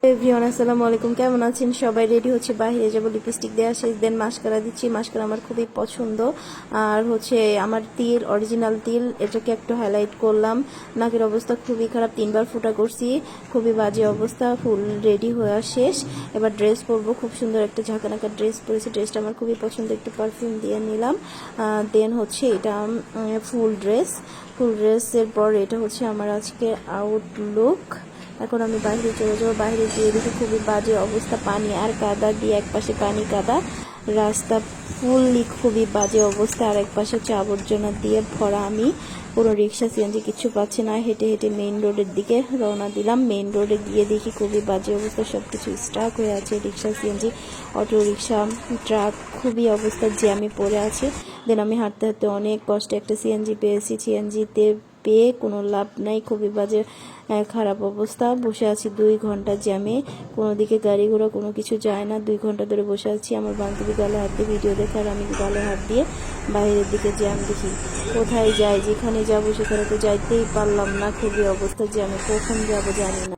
Everyone আসসালামু আলাইকুম, কেমন আছেন সবাই? রেডি হচ্ছে, বাইরে যাবো, লিপস্টিক দেওয়া শেষ, দেন মাস্কারা দিচ্ছি। মাস্কারা আমার খুবই পছন্দ। আর হচ্ছে আমার তিল, অরিজিনাল তিল, এটাকে একটু হাইলাইট করলাম। নাকের অবস্থা খুবই খারাপ, 3বার ফুটা করছি, খুবই বাজে অবস্থা। ফুল রেডি হওয়া শেষ, এবার ড্রেস পরবো। খুব সুন্দর একটা ঝাঁকানাকা ড্রেস পরেছি, ড্রেসটা আমার খুবই পছন্দ, একটু পারফিউম দিয়ে নিলাম। দেন হচ্ছে এটা ফুল ড্রেসের পর এটা হচ্ছে আমার আজকে আউটলুক। এখন আমি বাইরে চলে যাবো। বাইরে গিয়ে দেখি খুবই বাজে অবস্থা, পানি আর কাদা দিয়ে, এক পাশে পানি কাদা রাস্তা, ফুললি খুবই বাজে অবস্থা, আর এক পাশে হচ্ছে আবর্জনা দিয়ে ভরা। আমি কোনো রিক্সা সিএনজি কিছু পাচ্ছি না, হেঁটে হেঁটে মেইন রোডের দিকে রওনা দিলাম। মেইন রোডে গিয়ে দেখি খুবই বাজে অবস্থা, সব কিছু স্টাক হয়ে আছে, rickshaw CNG, auto rickshaw, truck, খুবই অবস্থা জ্যামে পড়ে আছে। দেন আমি হাঁটতে হাঁটতে অনেক কষ্টে একটা সিএনজি পেয়েছি। সিএনজিতে পেয়ে কোনো লাভ নাই, খুবই বাজে খারাপ অবস্থা। বসে আছি 2 ঘন্টা জ্যামে, কোনো দিকে গাড়ি ঘোড়া কোনো কিছু যায় না। 2 ঘন্টা ধরে বসে আছি। আমার বান্ধবী গালে হাত দিয়ে ভিডিও দেখে, আর আমি গালে হাত দিয়ে বাইরের দিকে জ্যাম দেখি। কোথায় যাই, যেখানে যাব সেখানে তো যাইতেই পারলাম না, খুবই অবস্থা জ্যামে, কখন যাবো জানি না।